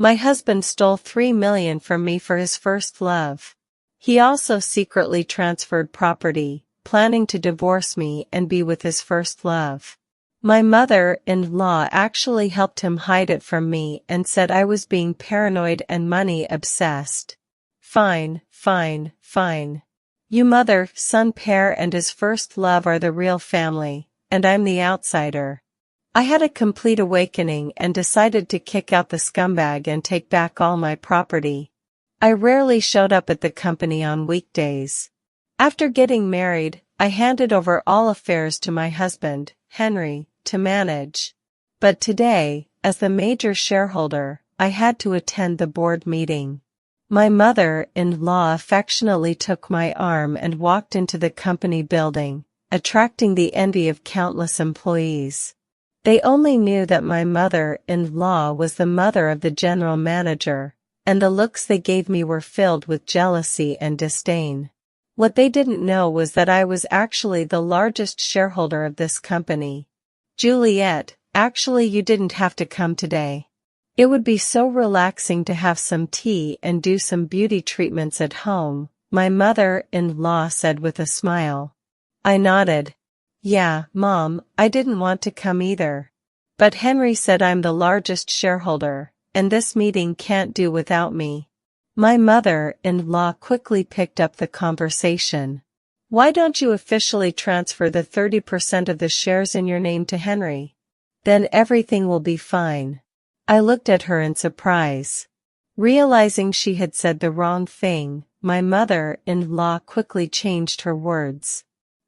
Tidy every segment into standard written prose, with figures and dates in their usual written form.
My husband stole $3 million from me for his first love. He also secretly transferred property, planning to divorce me and be with his first love. My mother-in-law actually helped him hide it from me and said I was being paranoid and money-obsessed. Fine, fine, fine. You mother-son pair and his first love are the real family, and I'm the outsider. I had a complete awakening and decided to kick out the scumbag and take back all my property. I rarely showed up at the company on weekdays. After getting married, I handed over all affairs to my husband, Henry, to manage. But today, as the major shareholder, I had to attend the board meeting. My mother-in-law affectionately took my arm and walked into the company building, attracting the envy of countless employees. They only knew that my mother-in-law was the mother of the general manager, and the looks they gave me were filled with jealousy and disdain. What they didn't know was that I was actually the largest shareholder of this company. Juliet, actually you didn't have to come today. It would be so relaxing to have some tea and do some beauty treatments at home, my mother-in-law said with a smile. I nodded. Yeah, Mom, I didn't want to come either. But Henry said I'm the largest shareholder, and this meeting can't do without me. My mother-in-law quickly picked up the conversation. Why don't you officially transfer the 30% of the shares in your name to Henry? Then everything will be fine. I looked at her in surprise. Realizing she had said the wrong thing, my mother-in-law quickly changed her words.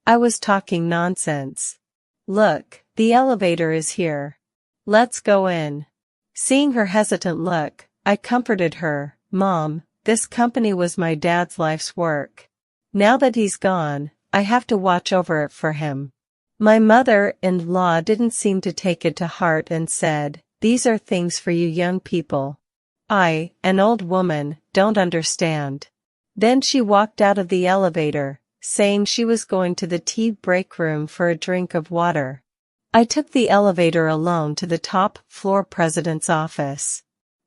I was talking nonsense. Look, the elevator is here. Let's go in. Seeing her hesitant look, I comforted her. Mom, this company was my dad's life's work. Now that he's gone, I have to watch over it for him. My mother-in-law didn't seem to take it to heart and said, these are things for you young people. I, an old woman, don't understand. Then she walked out of the elevator, saying she was going to the tea break room for a drink of water. I took the elevator alone to the top floor president's office.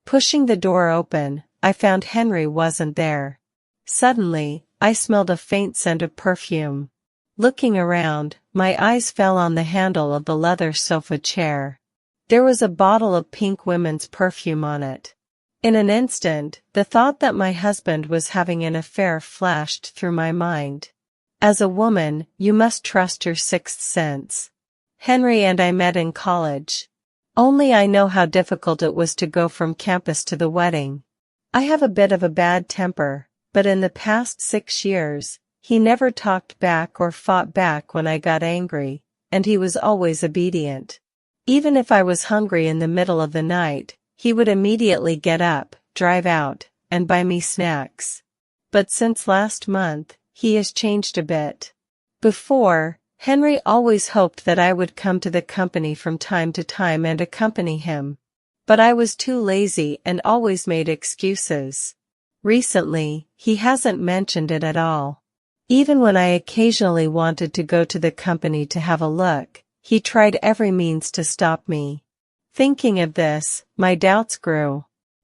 Pushing the door open, I found Henry wasn't there. Suddenly, I smelled a faint scent of perfume. Looking around, my eyes fell on the handle of the leather sofa chair. There was a bottle of pink women's perfume on it. In an instant, the thought that my husband was having an affair flashed through my mind. As a woman, you must trust your sixth sense. Henry and I met in college. Only I know how difficult it was to go from campus to the wedding. I have a bit of a bad temper, but in the past 6 years, he never talked back or fought back when I got angry, and he was always obedient. Even if I was hungry in the middle of the night, he would immediately get up, drive out, and buy me snacks. But since last month, he has changed a bit. Before, Henry always hoped that I would come to the company from time to time and accompany him. But I was too lazy and always made excuses. Recently, he hasn't mentioned it at all. Even when I occasionally wanted to go to the company to have a look, he tried every means to stop me. Thinking of this, my doubts grew.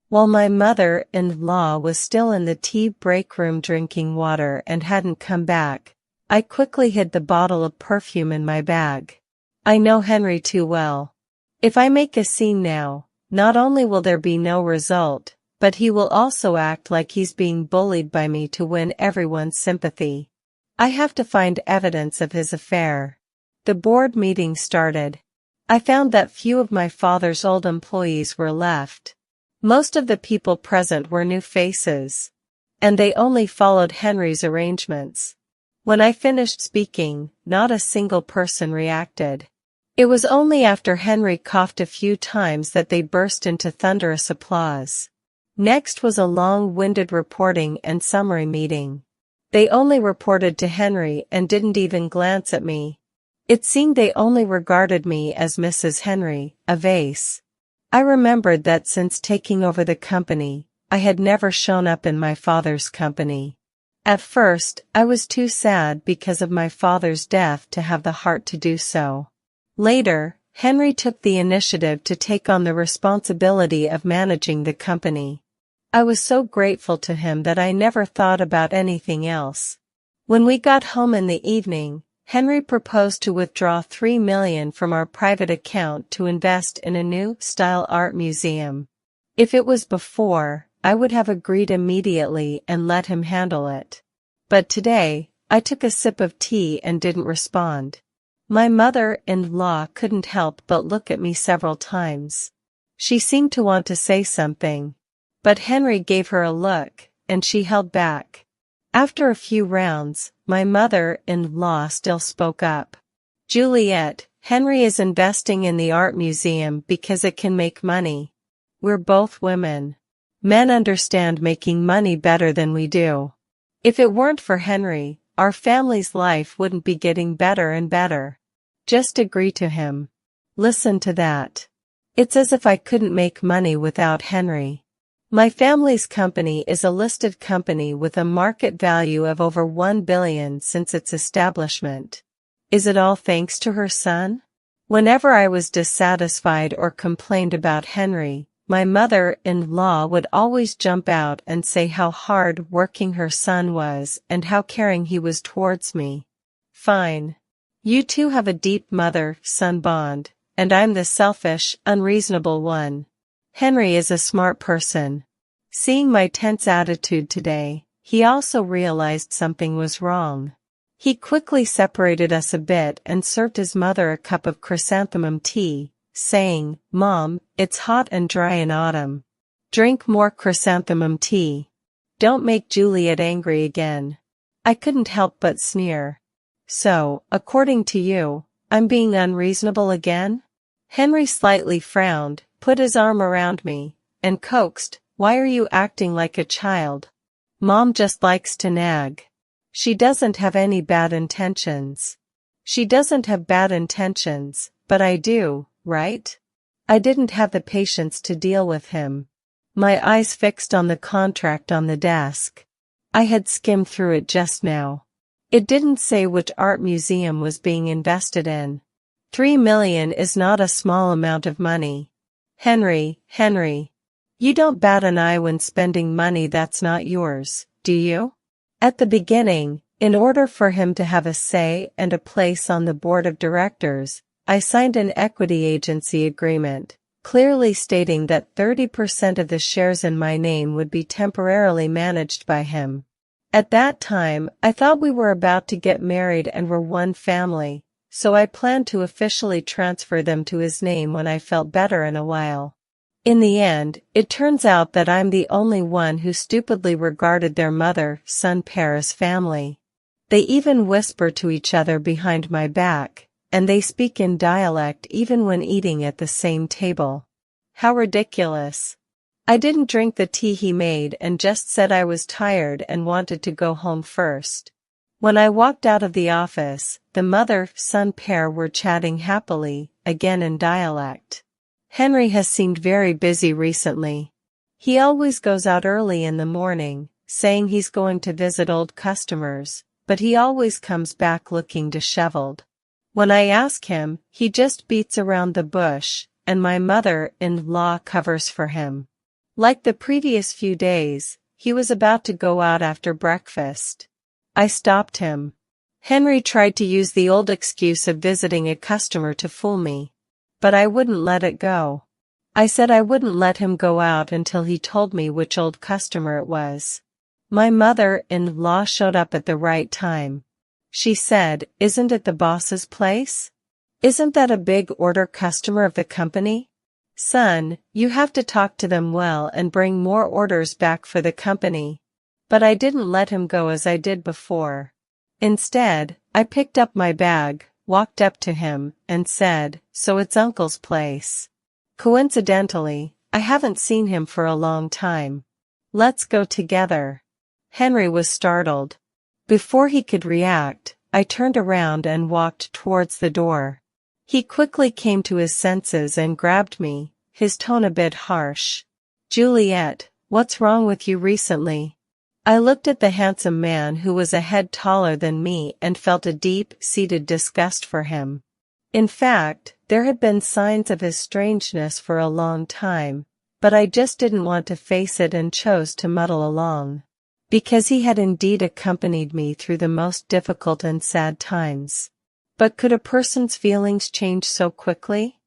While my mother-in-law was still in the tea break room drinking water and hadn't come back, I quickly hid the bottle of perfume in my bag. I know Henry too well. If I make a scene now, not only will there be no result, but he will also act like he's being bullied by me to win everyone's sympathy. I have to find evidence of his affair. The board meeting started. I found that few of my father's old employees were left. Most of the people present were new faces. And they only followed Henry's arrangements. When I finished speaking, not a single person reacted. It was only after Henry coughed a few times that they burst into thunderous applause. Next was a long-winded reporting and summary meeting. They only reported to Henry and didn't even glance at me. It seemed they only regarded me as Mrs. Henry, a vase. I remembered that since taking over the company, I had never shown up in my father's company. At first, I was too sad because of my father's death to have the heart to do so. Later, Henry took the initiative to take on the responsibility of managing the company. I was so grateful to him that I never thought about anything else. When we got home in the evening, Henry proposed to withdraw $3 million from our private account to invest in a new style art museum. If it was before, I would have agreed immediately and let him handle it. But today, I took a sip of tea and didn't respond. My mother-in-law couldn't help but look at me several times. She seemed to want to say something. But Henry gave her a look, and she held back. After a few rounds, my mother-in-law still spoke up. Juliet, Henry is investing in the art museum because it can make money. We're both women. Men understand making money better than we do. If it weren't for Henry, our family's life wouldn't be getting better and better. Just agree to him. Listen to that. It's as if I couldn't make money without Henry. My family's company is a listed company with a market value of over $1 billion since its establishment. Is it all thanks to her son? Whenever I was dissatisfied or complained about Henry, my mother-in-law would always jump out and say how hard-working her son was and how caring he was towards me. Fine. You two have a deep mother-son bond, and I'm the selfish, unreasonable one. Henry is a smart person. Seeing my tense attitude today, he also realized something was wrong. He quickly separated us a bit and served his mother a cup of chrysanthemum tea, saying, "Mom, it's hot and dry in autumn. Drink more chrysanthemum tea. Don't make Juliet angry again." I couldn't help but sneer. So, according to you, I'm being unreasonable again? Henry slightly frowned, put his arm around me, and coaxed, "Why are you acting like a child? Mom just likes to nag. She doesn't have any bad intentions." She doesn't have bad intentions, but I do, right? I didn't have the patience to deal with him. My eyes fixed on the contract on the desk. I had skimmed through it just now. It didn't say which art museum was being invested in. $3 million is not a small amount of money. Henry, you don't bat an eye when spending money that's not yours, do you? At the beginning, in order for him to have a say and a place on the board of directors, I signed an equity agency agreement, clearly stating that 30% of the shares in my name would be temporarily managed by him. At that time, I thought we were about to get married and were one family, so I planned to officially transfer them to his name when I felt better in a while. In the end, it turns out that I'm the only one who stupidly regarded their mother-son pair as family. They even whisper to each other behind my back, and they speak in dialect even when eating at the same table. How ridiculous. I didn't drink the tea he made and just said I was tired and wanted to go home first. When I walked out of the office, the mother-son pair were chatting happily, again in dialect. Henry has seemed very busy recently. He always goes out early in the morning, saying he's going to visit old customers, but he always comes back looking disheveled. When I ask him, he just beats around the bush, and my mother-in-law covers for him. Like the previous few days, he was about to go out after breakfast. I stopped him. Henry tried to use the old excuse of visiting a customer to fool me. But I wouldn't let it go. I said I wouldn't let him go out until he told me which old customer it was. My mother-in-law showed up at the right time. She said, "Isn't it the boss's place? Isn't that a big order customer of the company? Son, you have to talk to them well and bring more orders back for the company." But I didn't let him go as I did before. Instead, I picked up my bag, walked up to him, and said, "So it's Uncle's place. Coincidentally, I haven't seen him for a long time. Let's go together." Henry was startled. Before he could react, I turned around and walked towards the door. He quickly came to his senses and grabbed me, his tone a bit harsh. "Juliet, what's wrong with you recently?" I looked at the handsome man who was a head taller than me and felt a deep-seated disgust for him. In fact, there had been signs of his strangeness for a long time, but I just didn't want to face it and chose to muddle along. Because he had indeed accompanied me through the most difficult and sad times. But could a person's feelings change so quickly?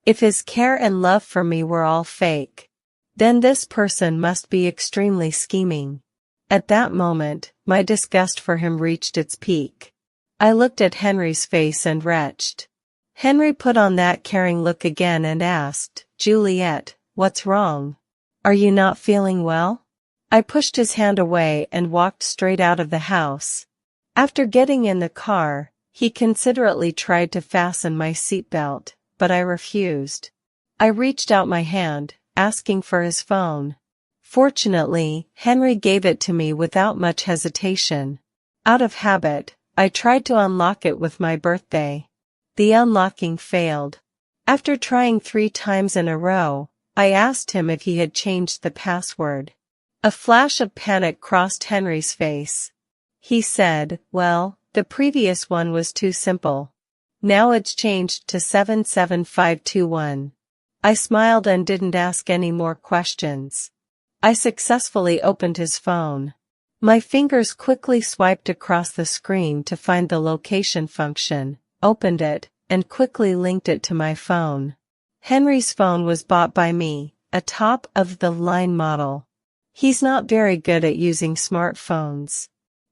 If his care and love for me were all fake, then this person must be extremely scheming. At that moment, my disgust for him reached its peak. I looked at Henry's face and retched. Henry put on that caring look again and asked, "Juliet, what's wrong? Are you not feeling well?" I pushed his hand away and walked straight out of the house. After getting in the car, he considerately tried to fasten my seatbelt, but I refused. I reached out my hand, asking for his phone. Fortunately, Henry gave it to me without much hesitation. Out of habit, I tried to unlock it with my birthday. The unlocking failed. After trying 3 times in a row, I asked him if he had changed the password. A flash of panic crossed Henry's face. He said, "Well, the previous one was too simple. Now it's changed to 77521. I smiled and didn't ask any more questions. I successfully opened his phone. My fingers quickly swiped across the screen to find the location function, opened it, and quickly linked it to my phone. Henry's phone was bought by me, a top-of-the-line model. He's not very good at using smartphones.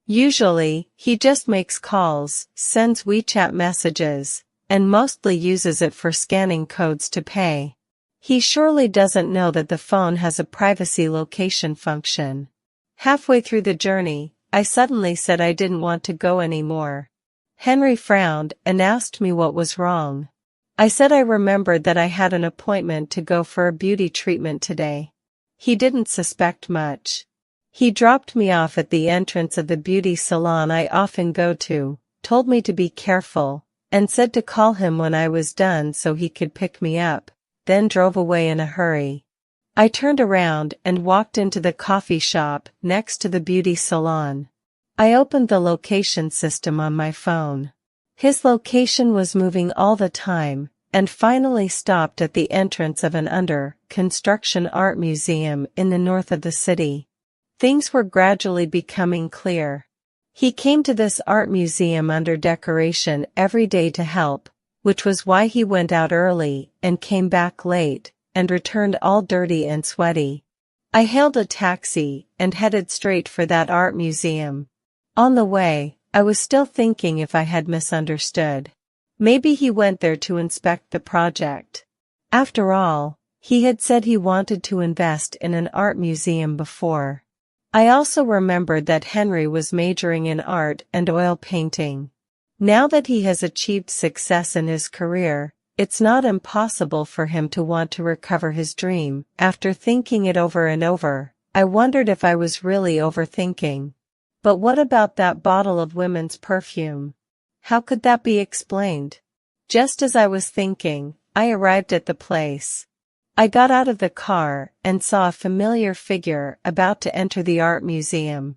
Usually, he just makes calls, sends WeChat messages, and mostly uses it for scanning codes to pay. He surely doesn't know that the phone has a privacy location function. Halfway through the journey, I suddenly said I didn't want to go anymore. Henry frowned and asked me what was wrong. I said I remembered that I had an appointment to go for a beauty treatment today. He didn't suspect much. He dropped me off at the entrance of the beauty salon I often go to, told me to be careful, and said to call him when I was done so he could pick me up, then drove away in a hurry. I turned around and walked into the coffee shop next to the beauty salon. I opened the location system on my phone. His location was moving all the time, and finally stopped at the entrance of an under-construction art museum in the north of the city. Things were gradually becoming clear. He came to this art museum under decoration every day to help, which was why he went out early and came back late, and returned all dirty and sweaty. I hailed a taxi and headed straight for that art museum. On the way, I was still thinking if I had misunderstood. Maybe he went there to inspect the project. After all, he had said he wanted to invest in an art museum before. I also remembered that Henry was majoring in art and oil painting. Now that he has achieved success in his career, it's not impossible for him to want to recover his dream. After thinking it over and over, I wondered if I was really overthinking. But what about that bottle of women's perfume? How could that be explained? Just as I was thinking, I arrived at the place. I got out of the car and saw a familiar figure about to enter the art museum.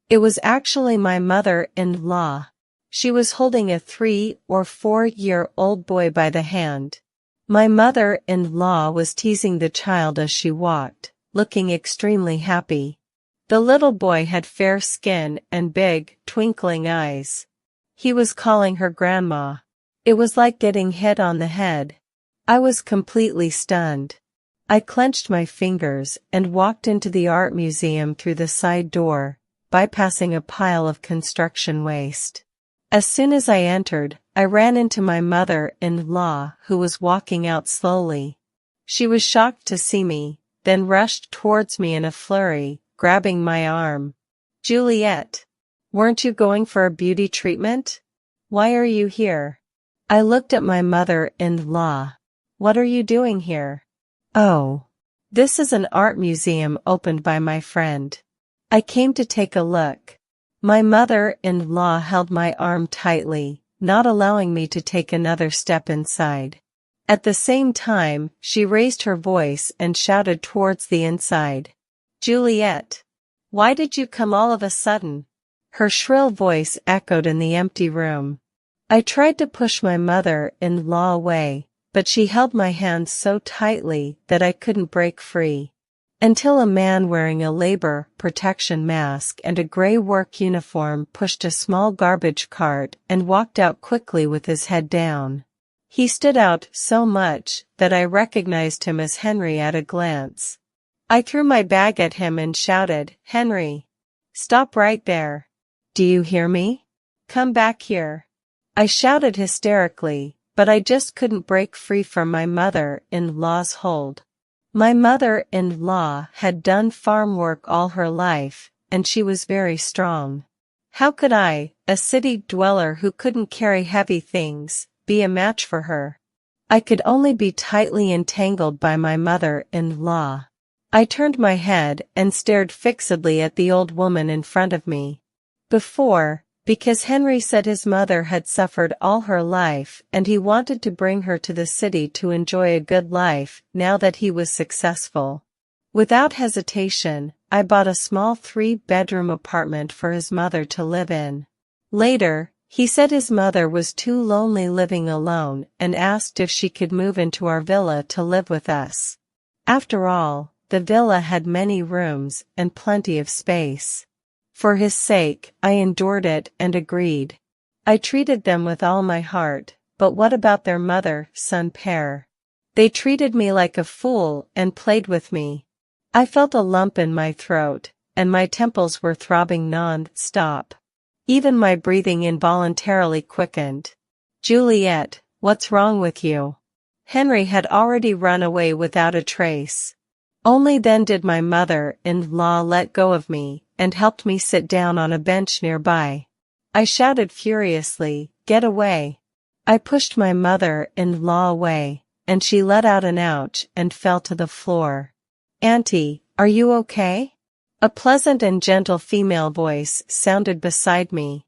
It was actually my mother-in-law. She was holding a 3 or 4-year-old boy by the hand. My mother-in-law was teasing the child as she walked, looking extremely happy. The little boy had fair skin and big, twinkling eyes. He was calling her grandma. It was like getting hit on the head. I was completely stunned. I clenched my fingers and walked into the art museum through the side door, bypassing a pile of construction waste. As soon as I entered, I ran into my mother-in-law, who was walking out slowly. She was shocked to see me, then rushed towards me in a flurry, grabbing my arm. "Juliet, weren't you going for a beauty treatment? Why are you here?" I looked at my mother-in-law. "What are you doing here?" "Oh, this is an art museum opened by my friend. I came to take a look." My mother-in-law held my arm tightly, not allowing me to take another step inside. At the same time, she raised her voice and shouted towards the inside. "Juliet, why did you come all of a sudden?" Her shrill voice echoed in the empty room. I tried to push my mother-in-law away, but she held my hands so tightly that I couldn't break free. Until a man wearing a labor protection mask and a gray work uniform pushed a small garbage cart and walked out quickly with his head down. He stood out so much that I recognized him as Henry at a glance. I threw my bag at him and shouted, "Henry! Stop right there! Do you hear me? Come back here!" I shouted hysterically, but I just couldn't break free from my mother-in-law's hold. My mother-in-law had done farm work all her life, and she was very strong. How could I, a city dweller who couldn't carry heavy things, be a match for her? I could only be tightly entangled by my mother-in-law. I turned my head and stared fixedly at the old woman in front of me. Because Henry said his mother had suffered all her life and he wanted to bring her to the city to enjoy a good life now that he was successful. Without hesitation, I bought a small 3-bedroom apartment for his mother to live in. Later, he said his mother was too lonely living alone and asked if she could move into our villa to live with us. After all, the villa had many rooms and plenty of space. For his sake, I endured it and agreed. I treated them with all my heart, but what about their mother-son pair? They treated me like a fool and played with me. I felt a lump in my throat, and my temples were throbbing non-stop. Even my breathing involuntarily quickened. "Juliet, what's wrong with you?" Henry had already run away without a trace. Only then did my mother-in-law let go of me and helped me sit down on a bench nearby. I shouted furiously, "Get away!" I pushed my mother-in-law away, and she let out an ouch and fell to the floor. "Auntie, are you okay?" A pleasant and gentle female voice sounded beside me.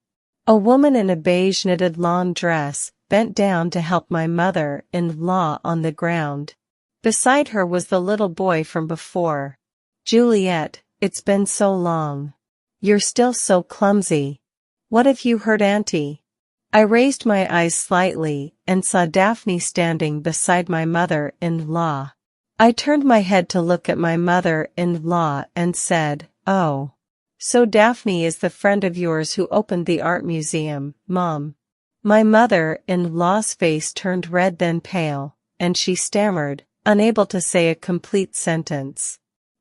A woman in a beige knitted lawn dress bent down to help my mother-in-law on the ground. Beside her was the little boy from before. "Juliet, it's been so long. You're still so clumsy. What have you hurt Auntie?" I raised my eyes slightly and saw Daphne standing beside my mother-in-law. I turned my head to look at my mother-in-law and said, "Oh. So Daphne is the friend of yours who opened the art museum, Mom." My mother-in-law's face turned red then pale, and she stammered, unable to say a complete sentence.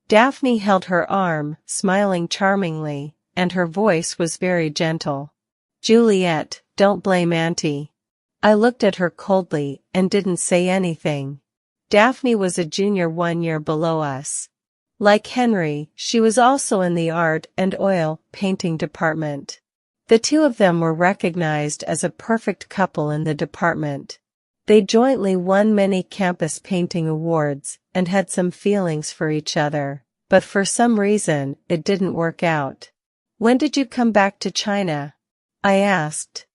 Daphne held her arm, smiling charmingly, and her voice was very gentle. "Juliet, don't blame Auntie." I looked at her coldly and didn't say anything. Daphne was a junior 1 year below us. Like Henry, she was also in the art and oil painting department. The two of them were recognized as a perfect couple in the department. They jointly won many campus painting awards and had some feelings for each other, but for some reason, it didn't work out. "When did you come back to China?" I asked.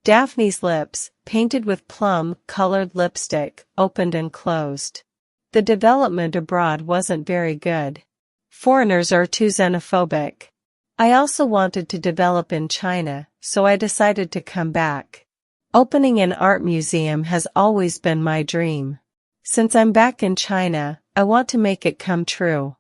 Daphne's lips, painted with plum-colored lipstick, opened and closed. The development abroad wasn't very good. Foreigners are too xenophobic. I also wanted to develop in China, so I decided to come back. Opening an art museum has always been my dream. Since I'm back in China, I want to make it come true.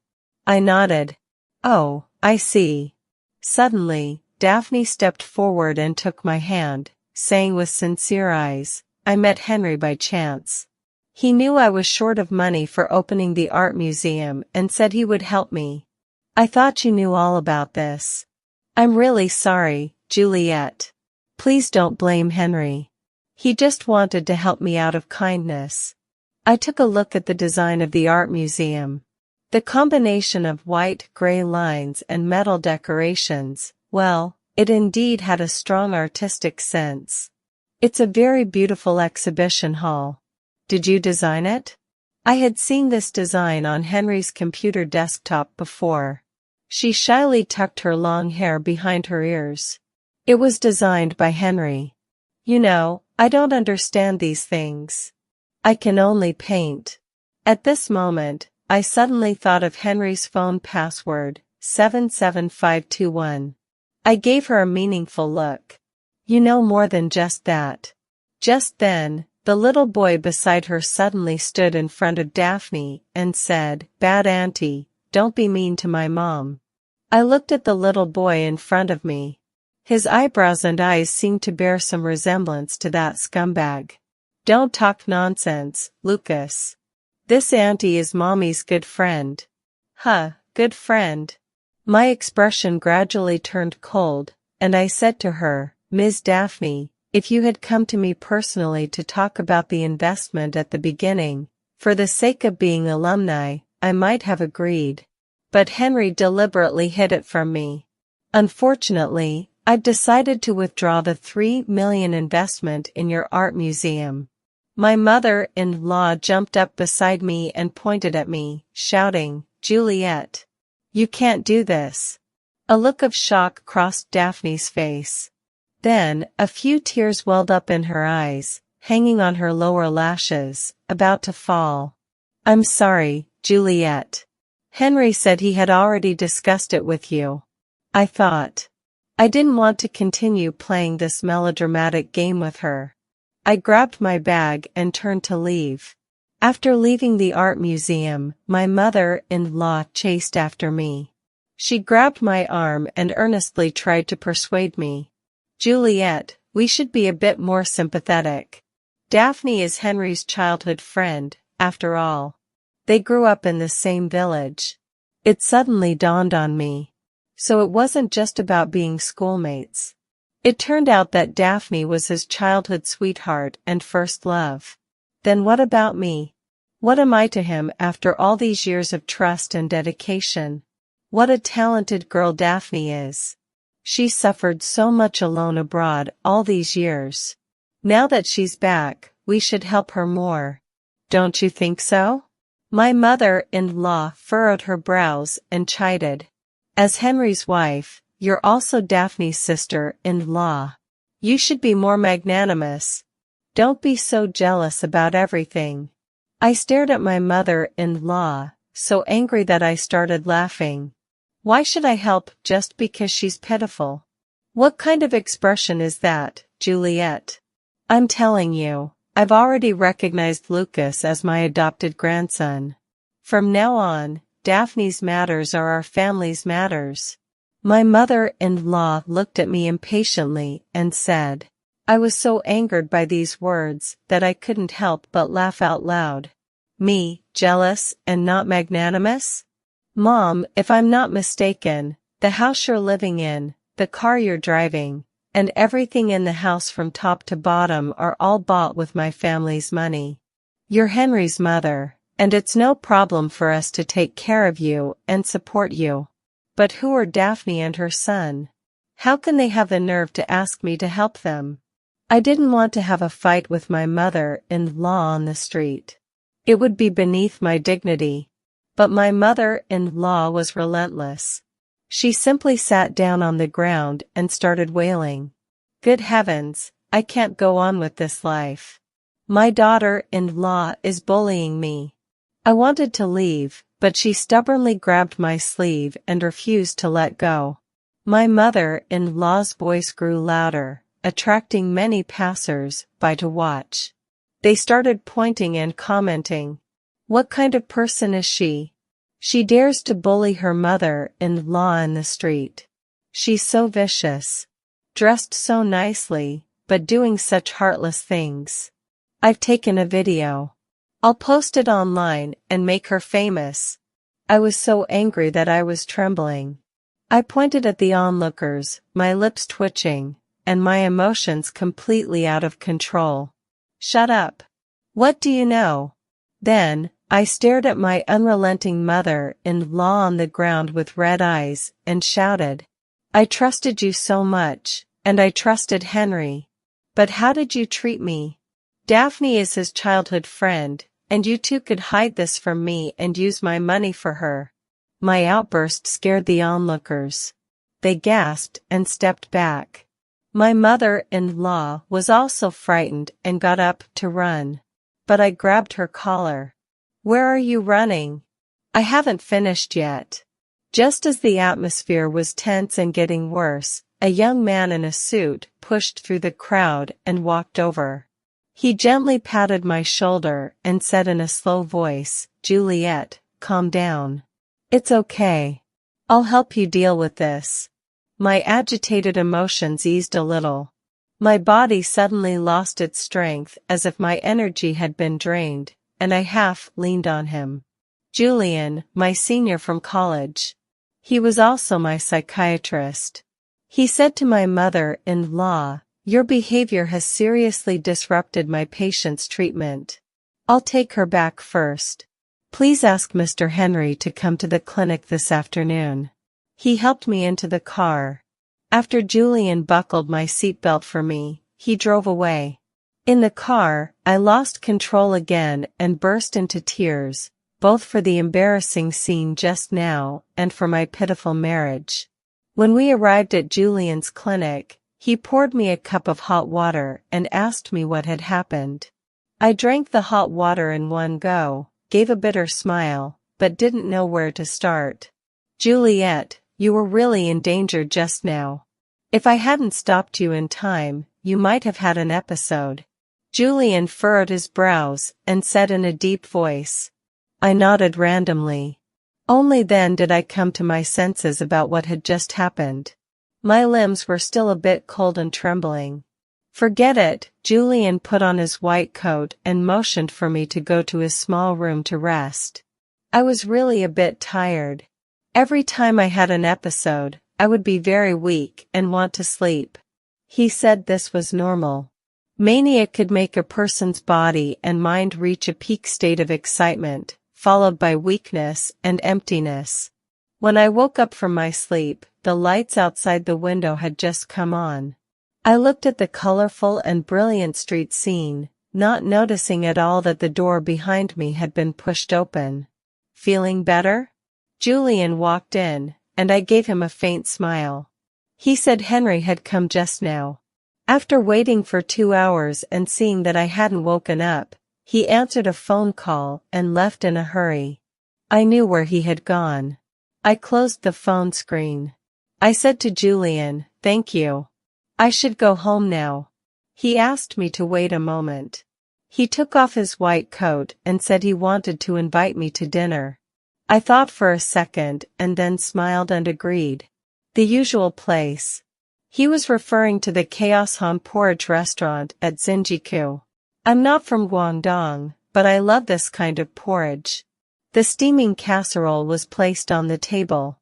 I nodded. "Oh, I see." Suddenly, Daphne stepped forward and took my hand, saying with sincere eyes, "I met Henry by chance. He knew I was short of money for opening the art museum and said he would help me. I thought you knew all about this. I'm really sorry, Juliet. Please don't blame Henry. He just wanted to help me out of kindness." I took a look at the design of the art museum. The combination of white, gray lines and metal decorations, well, it indeed had a strong artistic sense. It's a very beautiful exhibition hall. Did you design it? I had seen this design on Henry's computer desktop before. She shyly tucked her long hair behind her ears. It was designed by Henry. You know, I don't understand these things. I can only paint. At this moment, I suddenly thought of Henry's phone password, 77521. I gave her a meaningful look. You know more than just that. Just then, the little boy beside her suddenly stood in front of Daphne and said, "Bad auntie, don't be mean to my mom." I looked at the little boy in front of me. His eyebrows and eyes seemed to bear some resemblance to that scumbag. "Don't talk nonsense, Lucas. This auntie is mommy's good friend." "Huh, good friend." My expression gradually turned cold, and I said to her, "Ms. Daphne, if you had come to me personally to talk about the investment at the beginning, for the sake of being alumni, I might have agreed. But Henry deliberately hid it from me. Unfortunately, I've decided to withdraw the $3 million investment in your art museum." My mother-in-law jumped up beside me and pointed at me, shouting, "Juliet! You can't do this." A look of shock crossed Daphne's face. Then, a few tears welled up in her eyes, hanging on her lower lashes, about to fall. "I'm sorry, Juliet. Henry said he had already discussed it with you." I thought. I didn't want to continue playing this melodramatic game with her. I grabbed my bag and turned to leave. After leaving the art museum, my mother-in-law chased after me. She grabbed my arm and earnestly tried to persuade me. "Juliet, we should be a bit more sympathetic. Daphne is Henry's childhood friend, after all. They grew up in the same village." It suddenly dawned on me. So it wasn't just about being schoolmates. It turned out that Daphne was his childhood sweetheart and first love. Then what about me? What am I to him after all these years of trust and dedication? What a talented girl Daphne is. She suffered so much alone abroad all these years. Now that she's back, we should help her more. Don't you think so? My mother-in-law furrowed her brows and chided. "As Henry's wife, you're also Daphne's sister-in-law. You should be more magnanimous. Don't be so jealous about everything." I stared at my mother-in-law, so angry that I started laughing. Why should I help just because she's pitiful? What kind of expression is that, Juliet? I'm telling you, I've already recognized Lucas as my adopted grandson. From now on, Daphne's matters are our family's matters. My mother-in-law looked at me impatiently and said. I was so angered by these words that I couldn't help but laugh out loud. Me, jealous and not magnanimous? Mom, if I'm not mistaken, the house you're living in, the car you're driving, and everything in the house from top to bottom are all bought with my family's money. You're Henry's mother, and it's no problem for us to take care of you and support you. But who are Daphne and her son? How can they have the nerve to ask me to help them? I didn't want to have a fight with my mother-in-law on the street. It would be beneath my dignity. But my mother-in-law was relentless. She simply sat down on the ground and started wailing. Good heavens, I can't go on with this life. My daughter-in-law is bullying me. I wanted to leave, but she stubbornly grabbed my sleeve and refused to let go. My mother-in-law's voice grew louder, attracting many passers-by to watch. They started pointing and commenting. What kind of person is she? She dares to bully her mother-in-law in the street. She's so vicious. Dressed so nicely, but doing such heartless things. I've taken a video. I'll post it online and make her famous. I was so angry that I was trembling. I pointed at the onlookers, my lips twitching, and my emotions completely out of control. Shut up. What do you know? Then, I stared at my unrelenting mother-in-law on the ground with red eyes and shouted. I trusted you so much, and I trusted Henry. But how did you treat me? Daphne is his childhood friend, and you two could hide this from me and use my money for her. My outburst scared the onlookers. They gasped and stepped back. My mother-in-law was also frightened and got up to run. But I grabbed her collar. Where are you running? I haven't finished yet. Just as the atmosphere was tense and getting worse, a young man in a suit pushed through the crowd and walked over. He gently patted my shoulder and said in a slow voice, "Juliet, calm down. It's okay. I'll help you deal with this." My agitated emotions eased a little. My body suddenly lost its strength as if my energy had been drained, and I half leaned on him. Julian, my senior from college. He was also my psychiatrist. He said to my mother-in-law, "Your behavior has seriously disrupted my patient's treatment. I'll take her back first. Please ask Mr. Henry to come to the clinic this afternoon." He helped me into the car. After Julian buckled my seatbelt for me, he drove away. In the car, I lost control again and burst into tears, both for the embarrassing scene just now and for my pitiful marriage. When we arrived at Julian's clinic, he poured me a cup of hot water and asked me what had happened. I drank the hot water in one go, gave a bitter smile, but didn't know where to start. "Juliet, you were really in danger just now. If I hadn't stopped you in time, you might have had an episode." Julian furrowed his brows and said in a deep voice. I nodded randomly. Only then did I come to my senses about what had just happened. My limbs were still a bit cold and trembling. "Forget it," Julian put on his white coat and motioned for me to go to his small room to rest. I was really a bit tired. Every time I had an episode, I would be very weak and want to sleep. He said this was normal. Mania could make a person's body and mind reach a peak state of excitement, followed by weakness and emptiness. When I woke up from my sleep, the lights outside the window had just come on. I looked at the colorful and brilliant street scene, not noticing at all that the door behind me had been pushed open. "Feeling better?" Julian walked in, and I gave him a faint smile. He said Henry had come just now. After waiting for 2 hours and seeing that I hadn't woken up, he answered a phone call and left in a hurry. I knew where he had gone. I closed the phone screen. I said to Julian, "Thank you. I should go home now." He asked me to wait a moment. He took off his white coat and said he wanted to invite me to dinner. I thought for a second and then smiled and agreed. The usual place. He was referring to the Chaos Han Porridge restaurant at Shinjuku. I'm not from Guangdong, but I love this kind of porridge. The steaming casserole was placed on the table.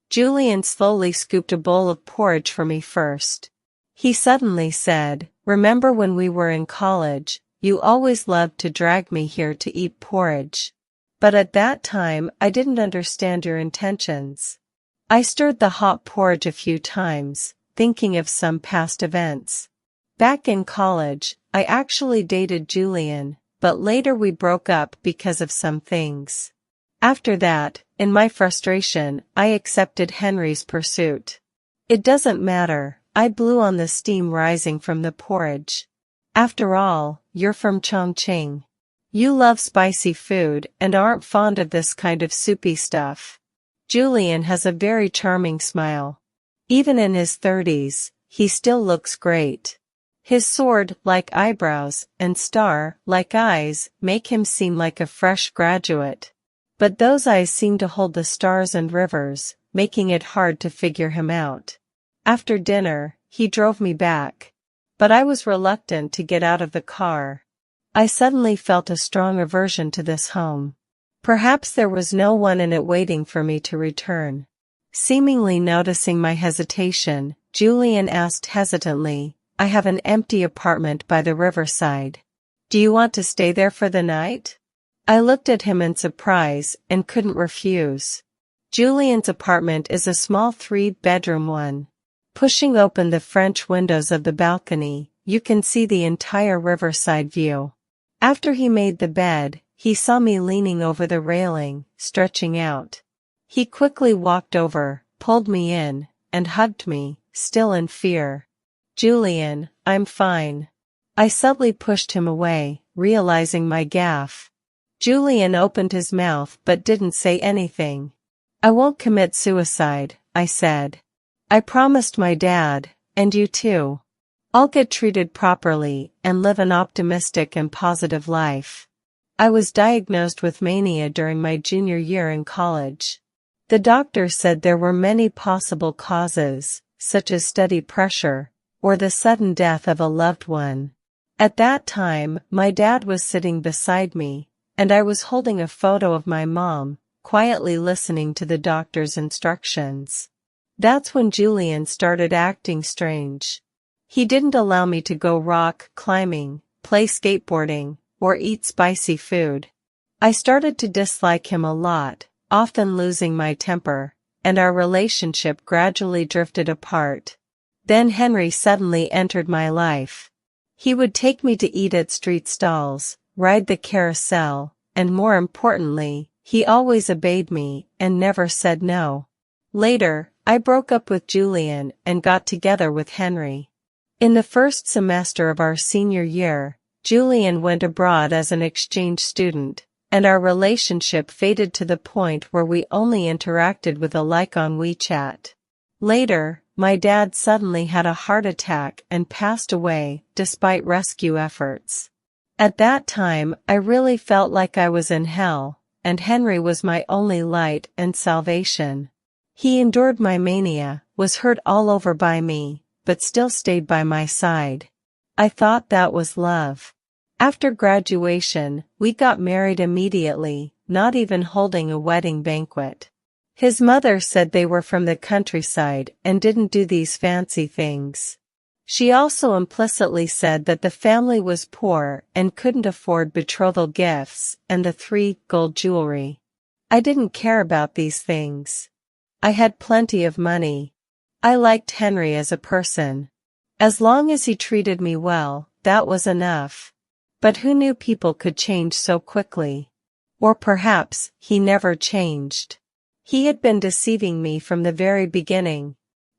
Julian slowly scooped a bowl of porridge for me first. He suddenly said, "Remember when we were in college, you always loved to drag me here to eat porridge. But at that time I didn't understand your intentions." I stirred the hot porridge a few times, thinking of some past events. Back in college, I actually dated Julian, but later we broke up because of some things. After that, in my frustration, I accepted Henry's pursuit. It doesn't matter, I blew on the steam rising from the porridge. After all, you're from Chongqing. You love spicy food and aren't fond of this kind of soupy stuff. Julian has a very charming smile. Even in his 30s, he still looks great. His sword-like eyebrows and star-like eyes make him seem like a fresh graduate. But those eyes seem to hold the stars and rivers, making it hard to figure him out. After dinner, he drove me back. But I was reluctant to get out of the car. I suddenly felt a strong aversion to this home. Perhaps there was no one in it waiting for me to return. Seemingly noticing my hesitation, Julian asked hesitantly, "I have an empty apartment by the riverside. Do you want to stay there for the night?" I looked at him in surprise and couldn't refuse. Julian's apartment is a small 3-bedroom one. Pushing open the French windows of the balcony, you can see the entire riverside view. After he made the bed, he saw me leaning over the railing, stretching out. He quickly walked over, pulled me in, and hugged me, still in fear. "Julian, I'm fine." I subtly pushed him away, realizing my gaffe. Julian opened his mouth but didn't say anything. "I won't commit suicide," I said. "I promised my dad, and you too." I'll get treated properly and live an optimistic and positive life. I was diagnosed with mania during my junior year in college. The doctor said there were many possible causes, such as study pressure, or the sudden death of a loved one. At that time, my dad was sitting beside me, and I was holding a photo of my mom, quietly listening to the doctor's instructions. That's when Julian started acting strange. He didn't allow me to go rock climbing, play skateboarding, or eat spicy food. I started to dislike him a lot, often losing my temper, and our relationship gradually drifted apart. Then Henry suddenly entered my life. He would take me to eat at street stalls, ride the carousel, and more importantly, he always obeyed me and never said no. Later, I broke up with Julian and got together with Henry. In the first semester of our senior year, Julian went abroad as an exchange student, and our relationship faded to the point where we only interacted with a like on WeChat. Later, my dad suddenly had a heart attack and passed away, despite rescue efforts. At that time, I really felt like I was in hell, and Henry was my only light and salvation. He endured my mania, was hurt all over by me, but still stayed by my side. I thought that was love. After graduation, we got married immediately, not even holding a wedding banquet. His mother said they were from the countryside and didn't do these fancy things. She also implicitly said that the family was poor and couldn't afford betrothal gifts and the 3 gold jewelry. I didn't care about these things. I had plenty of money. I liked Henry as a person. As long as he treated me well, that was enough. But who knew people could change so quickly? Or perhaps, he never changed. He had been deceiving me from the very beginning.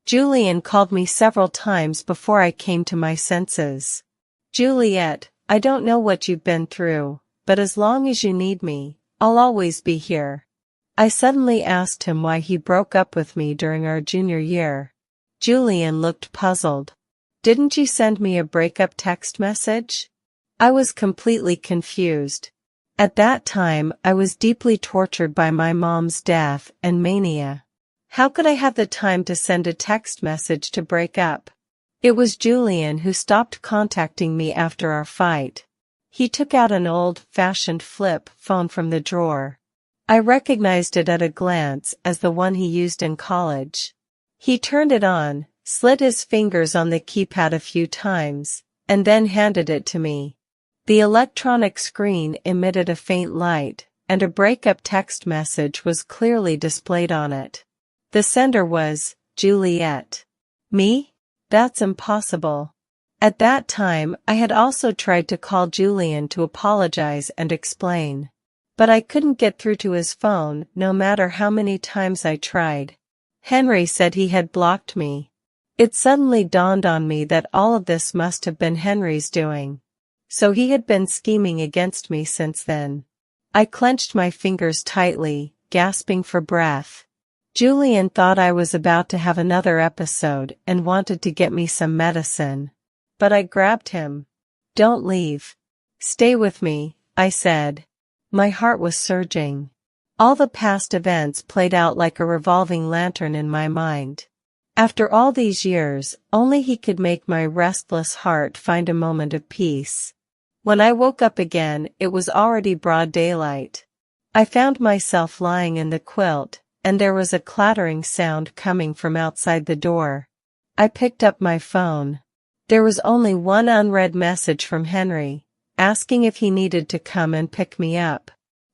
Julian called me several times before I came to my senses. "Juliet, I don't know what you've been through, but as long as you need me, I'll always be here." I suddenly asked him why he broke up with me during our junior year. Julian looked puzzled. "Didn't you send me a breakup text message?" I was completely confused. At that time, I was deeply tortured by my mom's death and mania. How could I have the time to send a text message to break up? It was Julian who stopped contacting me after our fight. He took out an old-fashioned flip phone from the drawer. I recognized it at a glance as the one he used in college. He turned it on, slid his fingers on the keypad a few times, and then handed it to me. The electronic screen emitted a faint light, and a breakup text message was clearly displayed on it. The sender was, "Juliet." Me? That's impossible. At that time, I had also tried to call Julian to apologize and explain. But I couldn't get through to his phone, no matter how many times I tried. Henry said he had blocked me. It suddenly dawned on me that all of this must have been Henry's doing. So he had been scheming against me since then. I clenched my fingers tightly, gasping for breath. Julian thought I was about to have another episode and wanted to get me some medicine. But I grabbed him. "Don't leave. Stay with me," I said. My heart was surging. All the past events played out like a revolving lantern in my mind. After all these years, only he could make my restless heart find a moment of peace. When I woke up again, it was already broad daylight. I found myself lying in the quilt, and there was a clattering sound coming from outside the door. I picked up my phone. There was only one unread message from Henry, asking if he needed to come and pick me up.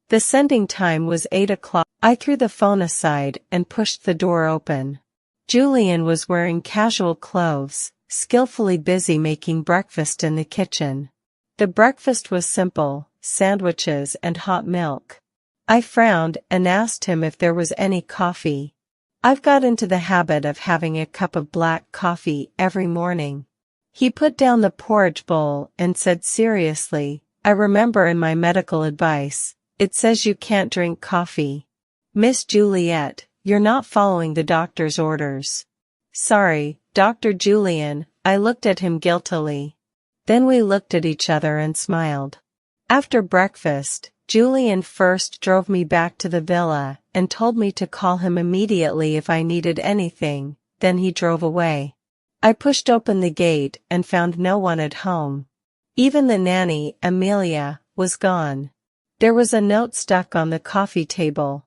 The sending time was 8 o'clock. I threw the phone aside and pushed the door open. Julian was wearing casual clothes, skillfully busy making breakfast in the kitchen. The breakfast was simple, sandwiches and hot milk. I frowned and asked him if there was any coffee. I've got into the habit of having a cup of black coffee every morning. He put down the porridge bowl and said seriously, "I remember in my medical advice, it says you can't drink coffee. Miss Juliet, you're not following the doctor's orders." "Sorry, Dr. Julian, I looked at him guiltily. Then we looked at each other and smiled. After breakfast, Julian first drove me back to the villa and told me to call him immediately if I needed anything, then he drove away. I pushed open the gate and found no one at home. Even the nanny, Amelia, was gone. There was a note stuck on the coffee table.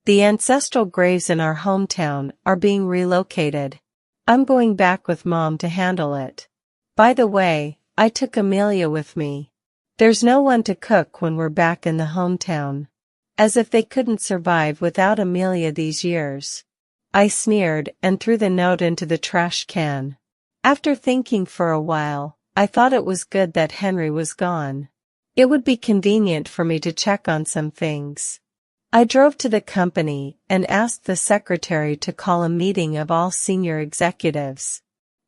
The ancestral graves in our hometown are being relocated. I'm going back with Mom to handle it. By the way, I took Amelia with me. There's no one to cook when we're back in the hometown. As if they couldn't survive without Amelia these years. I sneered and threw the note into the trash can. After thinking for a while, I thought it was good that Henry was gone. It would be convenient for me to check on some things. I drove to the company and asked the secretary to call a meeting of all senior executives.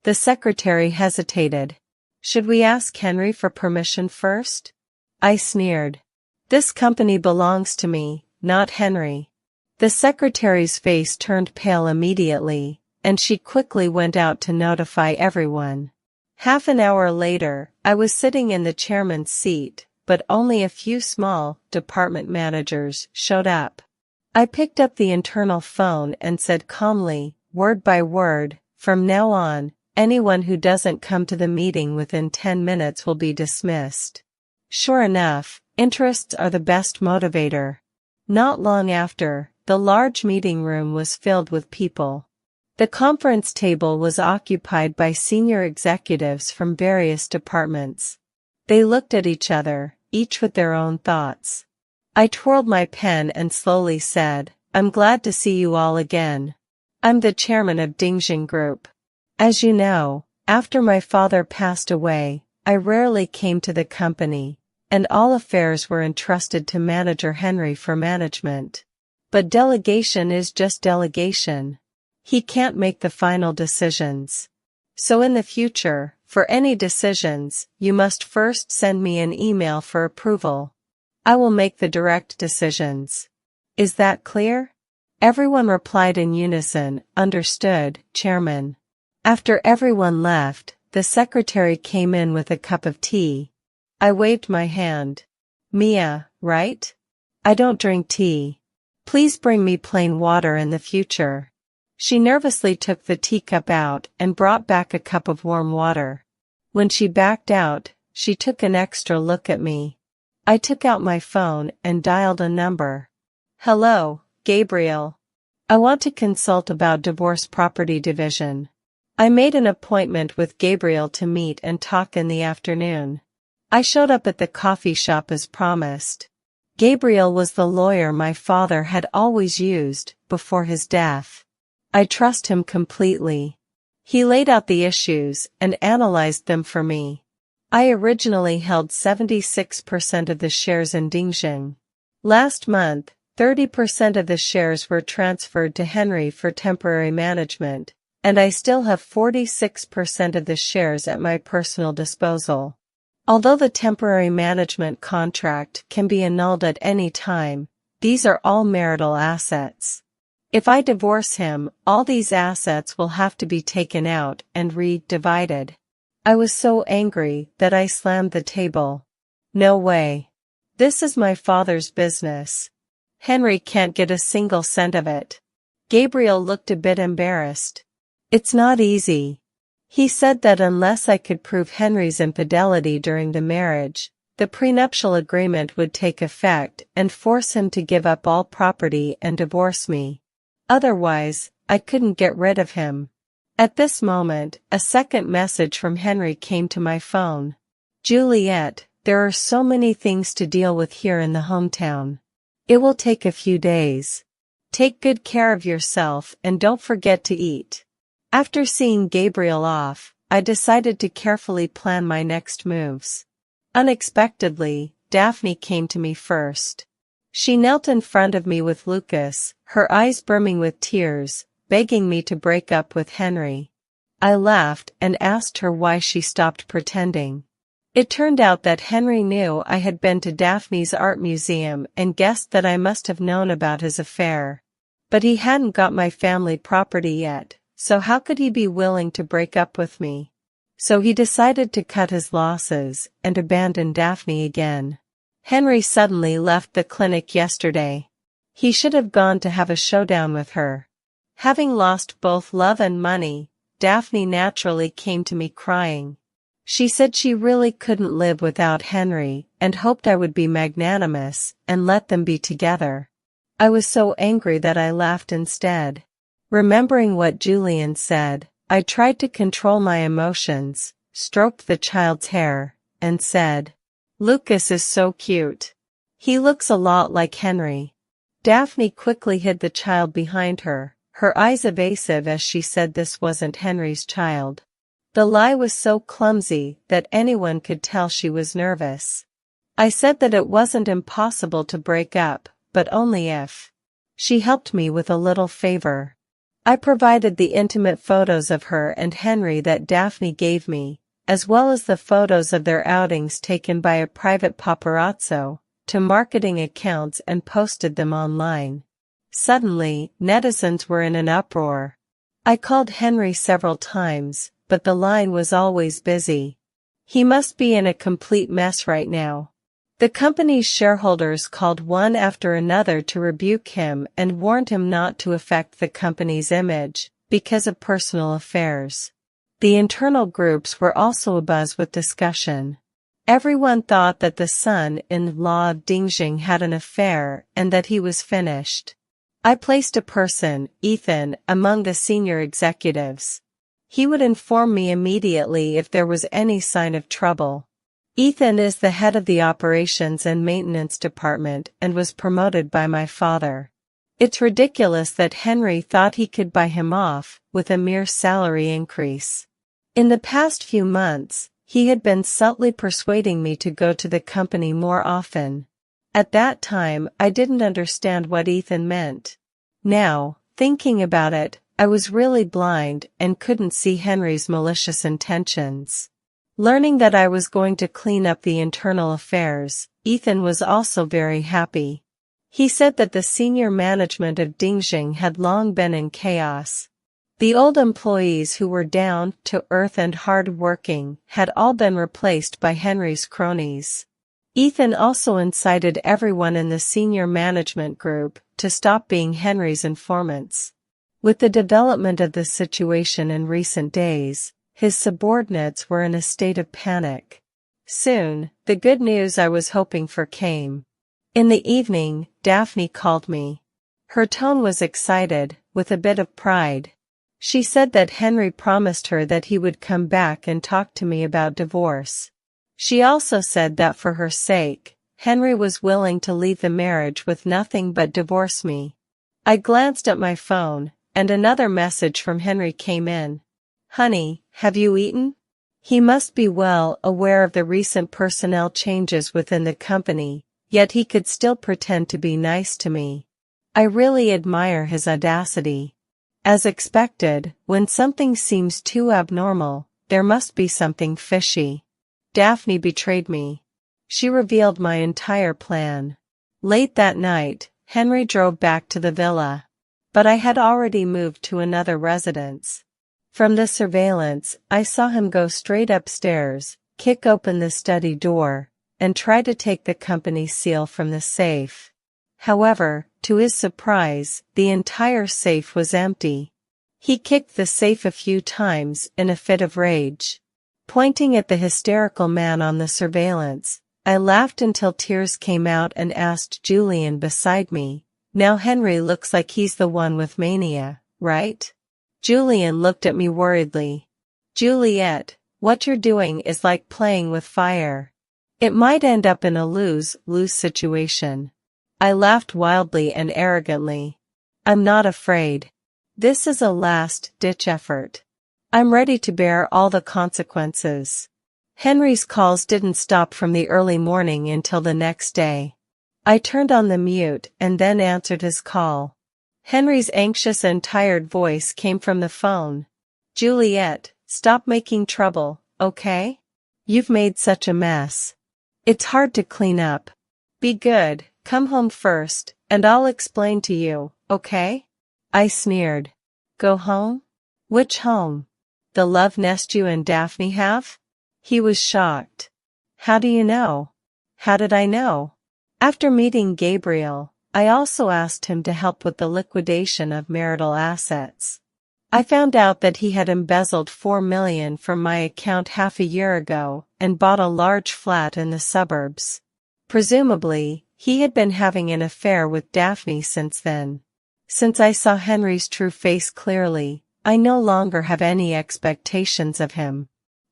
The secretary hesitated. Should we ask Henry for permission first? I sneered. This company belongs to me, not Henry. The secretary's face turned pale immediately, and she quickly went out to notify everyone. Half an hour later, I was sitting in the chairman's seat, but only a few small department managers showed up. I picked up the internal phone and said calmly, word by word, from now on, anyone who doesn't come to the meeting within 10 minutes will be dismissed. Sure enough, interests are the best motivator. Not long after, the large meeting room was filled with people. The conference table was occupied by senior executives from various departments. They looked at each other, each with their own thoughts. I twirled my pen and slowly said, I'm glad to see you all again. I'm the chairman of Dingjin Group. As you know, after my father passed away, I rarely came to the company, and all affairs were entrusted to Manager Henry for management. But delegation is just delegation. He can't make the final decisions. So in the future, for any decisions, you must first send me an email for approval. I will make the direct decisions. Is that clear? Everyone replied in unison, understood, Chairman. After everyone left, the secretary came in with a cup of tea. I waved my hand. Mia, right? I don't drink tea. Please bring me plain water in the future. She nervously took the teacup out and brought back a cup of warm water. When she backed out, she took an extra look at me. I took out my phone and dialed a number. Hello, Gabriel. I want to consult about divorce property division. I made an appointment with Gabriel to meet and talk in the afternoon. I showed up at the coffee shop as promised. Gabriel was the lawyer my father had always used before his death. I trust him completely. He laid out the issues and analyzed them for me. I originally held 76% of the shares in Dingjin. Last month, 30% of the shares were transferred to Henry for temporary management, and I still have 46% of the shares at my personal disposal. Although the temporary management contract can be annulled at any time, these are all marital assets. If I divorce him, all these assets will have to be taken out and re-divided. I was so angry that I slammed the table. No way. This is my father's business. Henry can't get a single cent of it. Gabriel looked a bit embarrassed. It's not easy. He said that unless I could prove Henry's infidelity during the marriage, the prenuptial agreement would take effect and force him to give up all property and divorce me. Otherwise, I couldn't get rid of him. At this moment, a second message from Henry came to my phone. Juliet, there are so many things to deal with here in the hometown. It will take a few days. Take good care of yourself and don't forget to eat. After seeing Gabriel off, I decided to carefully plan my next moves. Unexpectedly, Daphne came to me first. She knelt in front of me with Lucas, her eyes brimming with tears, begging me to break up with Henry. I laughed and asked her why she stopped pretending. It turned out that Henry knew I had been to Daphne's art museum and guessed that I must have known about his affair. But he hadn't got my family property yet, so how could he be willing to break up with me? So he decided to cut his losses and abandon Daphne again. Henry suddenly left the clinic yesterday. He should have gone to have a showdown with her. Having lost both love and money, Daphne naturally came to me crying. She said she really couldn't live without Henry and hoped I would be magnanimous and let them be together. I was so angry that I laughed instead. Remembering what Julian said, I tried to control my emotions, stroked the child's hair, and said, "Lucas is so cute. He looks a lot like Henry." Daphne quickly hid the child behind her, her eyes evasive as she said this wasn't Henry's child. The lie was so clumsy that anyone could tell she was nervous. I said that it wasn't impossible to break up, but only if she helped me with a little favor. I provided the intimate photos of her and Henry that Daphne gave me, as well as the photos of their outings taken by a private paparazzo, to marketing accounts and posted them online. Suddenly, netizens were in an uproar. I called Henry several times, but the line was always busy. He must be in a complete mess right now. The company's shareholders called one after another to rebuke him and warned him not to affect the company's image, because of personal affairs. The internal groups were also abuzz with discussion. Everyone thought that the son-in-law of Dingjing had an affair and that he was finished. I placed a person, Ethan, among the senior executives. He would inform me immediately if there was any sign of trouble. Ethan is the head of the operations and maintenance department and was promoted by my father. It's ridiculous that Henry thought he could buy him off with a mere salary increase. In the past few months, he had been subtly persuading me to go to the company more often. At that time, I didn't understand what Ethan meant. Now, thinking about it, I was really blind and couldn't see Henry's malicious intentions. Learning that I was going to clean up the internal affairs, Ethan was also very happy. He said that the senior management of Dingjing had long been in chaos. The old employees who were down to earth and hard-working had all been replaced by Henry's cronies. Ethan also incited everyone in the senior management group to stop being Henry's informants. With the development of the situation in recent days, his subordinates were in a state of panic. Soon, the good news I was hoping for came. In the evening, Daphne called me. Her tone was excited, with a bit of pride. She said that Henry promised her that he would come back and talk to me about divorce. She also said that for her sake, Henry was willing to leave the marriage with nothing but divorce me. I glanced at my phone, and another message from Henry came in. "Honey, have you eaten?" He must be well aware of the recent personnel changes within the company, yet he could still pretend to be nice to me. I really admire his audacity. As expected, when something seems too abnormal, there must be something fishy. Daphne betrayed me. She revealed my entire plan. Late that night, Henry drove back to the villa. But I had already moved to another residence. From the surveillance, I saw him go straight upstairs, kick open the study door, and try to take the company seal from the safe. However, to his surprise, the entire safe was empty. He kicked the safe a few times in a fit of rage. Pointing at the hysterical man on the surveillance, I laughed until tears came out and asked Julian beside me, "Now Henry looks like he's the one with mania, right?" Julian looked at me worriedly. "Juliet, what you're doing is like playing with fire. It might end up in a lose-lose situation." I laughed wildly and arrogantly. "I'm not afraid. This is a last-ditch effort. I'm ready to bear all the consequences." Henry's calls didn't stop from the early morning until the next day. I turned on the mute and then answered his call. Henry's anxious and tired voice came from the phone. "Juliet, stop making trouble, okay? You've made such a mess. It's hard to clean up. Be good, come home first, and I'll explain to you, okay?" I sneered. "Go home? Which home?" the love nest you and Daphne have? He was shocked. How do you know? How did I know? After meeting Gabriel, I also asked him to help with the liquidation of marital assets. I found out that he had embezzled $4 million from my account half a year ago and bought a large flat in the suburbs. Presumably, he had been having an affair with Daphne since then. Since I saw Henry's true face clearly, I no longer have any expectations of him.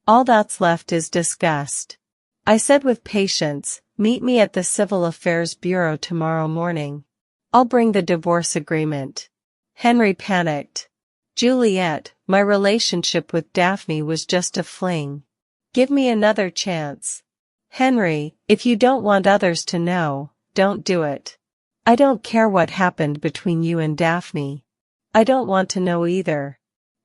All that's left is disgust. I said with patience, meet me at the Civil Affairs Bureau tomorrow morning. I'll bring the divorce agreement. Henry panicked. Juliet, my relationship with Daphne was just a fling. Give me another chance. Henry, if you don't want others to know, don't do it. I don't care what happened between you and Daphne. I don't want to know either.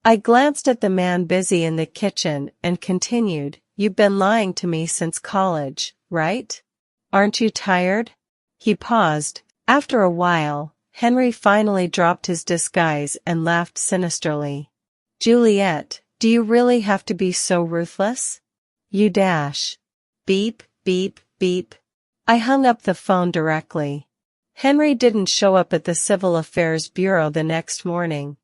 I glanced at the man busy in the kitchen and continued, you've been lying to me since college, right? Aren't you tired? He paused. After a while, Henry finally dropped his disguise and laughed sinisterly. Juliet, do you really have to be so ruthless? You dash. Beep, beep, beep. I hung up the phone directly. Henry didn't show up at the Civil Affairs Bureau the next morning.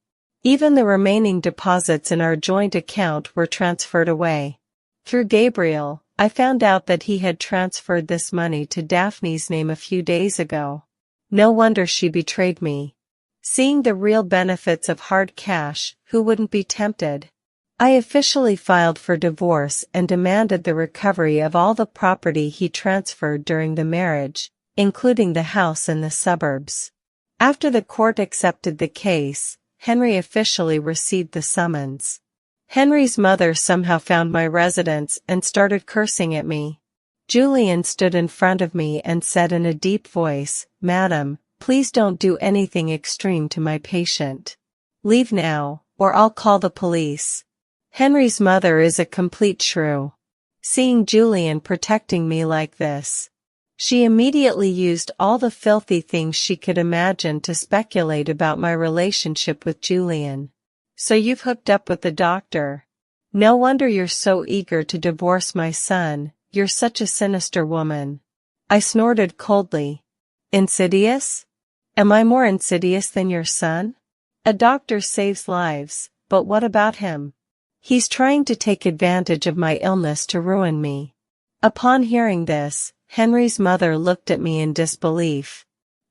Even the remaining deposits in our joint account were transferred away. Through Gabriel, I found out that he had transferred this money to Daphne's name a few days ago. No wonder she betrayed me. Seeing the real benefits of hard cash, who wouldn't be tempted? I officially filed for divorce and demanded the recovery of all the property he transferred during the marriage, including the house in the suburbs. After the court accepted the case, Henry officially received the summons. Henry's mother somehow found my residence and started cursing at me. Julian stood in front of me and said in a deep voice, Madam, please don't do anything extreme to my patient. Leave now, or I'll call the police. Henry's mother is a complete shrew. Seeing Julian protecting me like this, she immediately used all the filthy things she could imagine to speculate about my relationship with Julian. So you've hooked up with the doctor. No wonder you're so eager to divorce my son. You're such a sinister woman. I snorted coldly. Insidious? Am I more insidious than your son? A doctor saves lives, but what about him? He's trying to take advantage of my illness to ruin me. Upon hearing this, Henry's mother looked at me in disbelief.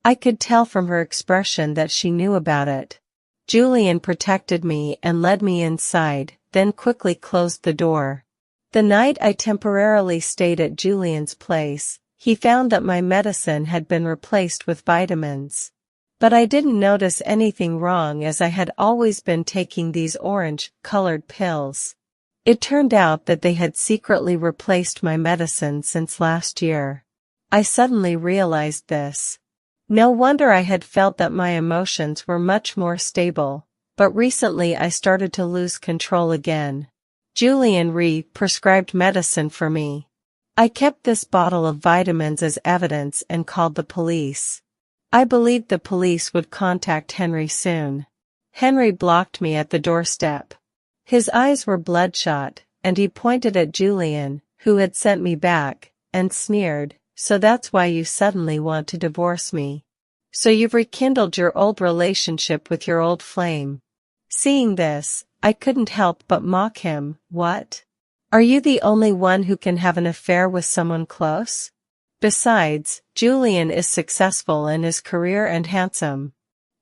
I could tell from her expression that she knew about it. Julian protected me and led me inside, then quickly closed the door. The night I temporarily stayed at Julian's place, he found that my medicine had been replaced with vitamins. But I didn't notice anything wrong as I had always been taking these orange-colored pills. It turned out that they had secretly replaced my medicine since last year. I suddenly realized this. No wonder I had felt that my emotions were much more stable, but recently I started to lose control again. Julian prescribed medicine for me. I kept this bottle of vitamins as evidence and called the police. I believed the police would contact Henry soon. Henry blocked me at the doorstep. His eyes were bloodshot, and he pointed at Julian, who had sent me back, and sneered, So that's why you suddenly want to divorce me. So you've rekindled your old relationship with your old flame. Seeing this, I couldn't help but mock him. What? Are you the only one who can have an affair with someone close? Besides, Julian is successful in his career and handsome.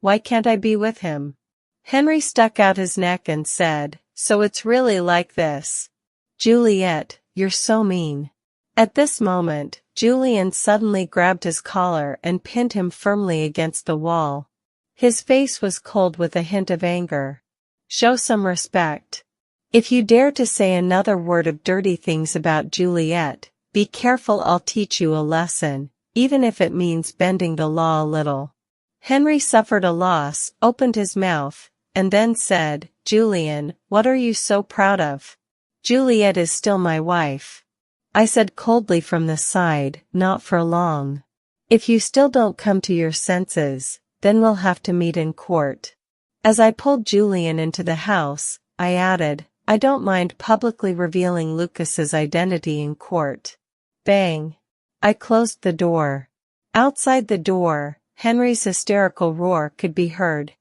Why can't I be with him? Henry stuck out his neck and said, So it's really like this. Juliet, you're so mean. At this moment, Julian suddenly grabbed his collar and pinned him firmly against the wall. His face was cold with a hint of anger. Show some respect. If you dare to say another word of dirty things about Juliet, be careful, I'll teach you a lesson, even if it means bending the law a little. Henry suffered a loss, opened his mouth, and then said, Julian, what are you so proud of? Juliet is still my wife. I said coldly from the side, not for long. If you still don't come to your senses, then we'll have to meet in court. As I pulled Julian into the house, I added, I don't mind publicly revealing Lucas's identity in court. Bang! I closed the door. Outside the door, Henry's hysterical roar could be heard.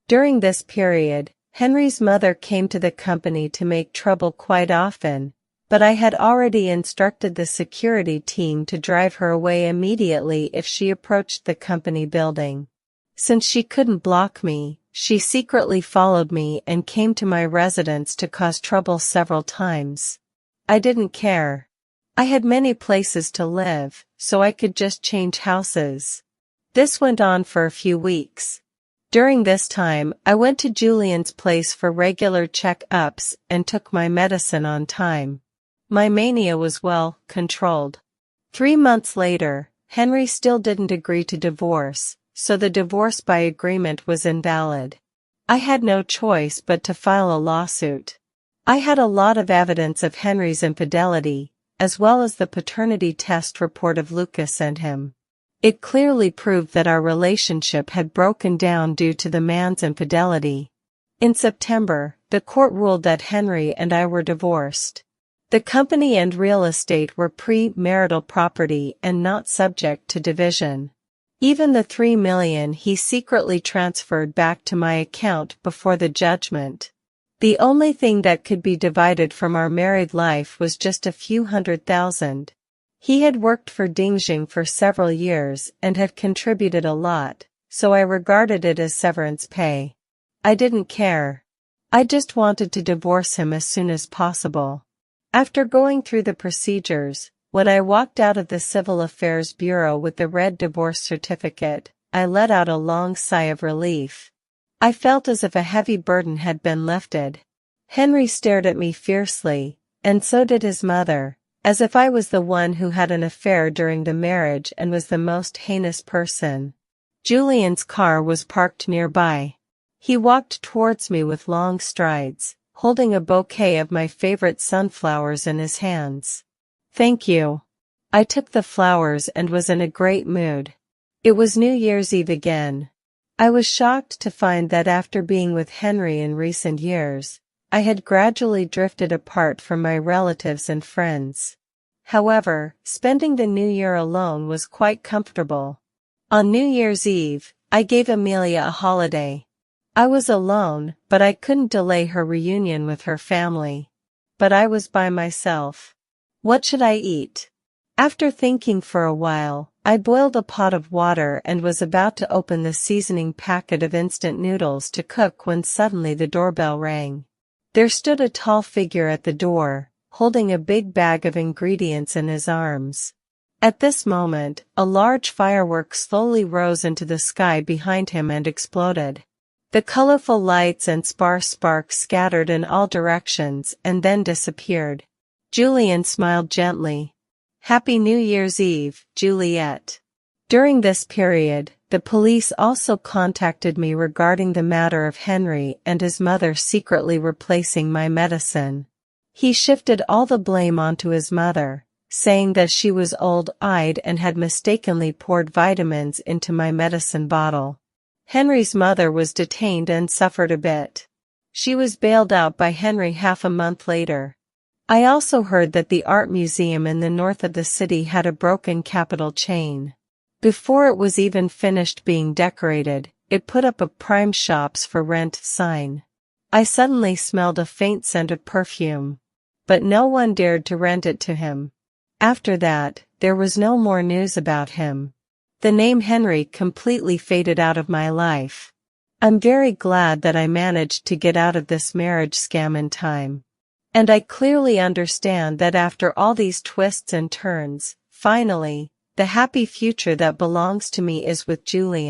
During this period, Henry's mother came to the company to make trouble quite often, but I had already instructed the security team to drive her away immediately if she approached the company building. Since she couldn't block me, she secretly followed me and came to my residence to cause trouble several times. I didn't care. I had many places to live, so I could just change houses. This went on for a few weeks. During this time, I went to Julian's place for regular check-ups and took my medicine on time. My mania was well controlled. 3 months later, Henry still didn't agree to divorce, so the divorce by agreement was invalid. I had no choice but to file a lawsuit. I had a lot of evidence of Henry's infidelity, as well as the paternity test report of Lucas and him. It clearly proved that our relationship had broken down due to the man's infidelity. In September, the court ruled that Henry and I were divorced. The company and real estate were pre-marital property and not subject to division. Even the $3 million he secretly transferred back to my account before the judgment. The only thing that could be divided from our married life was just a few $100,000. He had worked for Dingjing for several years and had contributed a lot, so I regarded it as severance pay. I didn't care. I just wanted to divorce him as soon as possible. After going through the procedures, when I walked out of the Civil Affairs Bureau with the red divorce certificate, I let out a long sigh of relief. I felt as if a heavy burden had been lifted. Henry stared at me fiercely, and so did his mother, as if I was the one who had an affair during the marriage and was the most heinous person. Julian's car was parked nearby. He walked towards me with long strides, holding a bouquet of my favorite sunflowers in his hands. "Thank you." I took the flowers and was in a great mood. It was New Year's Eve again. I was shocked to find that after being with Henry in recent years, I had gradually drifted apart from my relatives and friends. However, spending the New Year alone was quite comfortable. On New Year's Eve, I gave Amelia a holiday. I was alone, but I couldn't delay her reunion with her family. But I was by myself. What should I eat? After thinking for a while, I boiled a pot of water and was about to open the seasoning packet of instant noodles to cook when suddenly the doorbell rang. There stood a tall figure at the door, holding a big bag of ingredients in his arms. At this moment, a large firework slowly rose into the sky behind him and exploded. The colorful lights and sparse sparks scattered in all directions and then disappeared. Julian smiled gently. "Happy New Year's Eve, Juliet." During this period, the police also contacted me regarding the matter of Henry and his mother secretly replacing my medicine. He shifted all the blame onto his mother, saying that she was old-eyed and had mistakenly poured vitamins into my medicine bottle. Henry's mother was detained and suffered a bit. She was bailed out by Henry half a month later. I also heard that the art museum in the north of the city had a broken capital chain. Before it was even finished being decorated, it put up a prime shops for rent sign. I suddenly smelled a faint scent of perfume. But no one dared to rent it to him. After that, there was no more news about him. The name Henry completely faded out of my life. I'm very glad that I managed to get out of this marriage scam in time. And I clearly understand that after all these twists and turns, finally, the happy future that belongs to me is with Julian.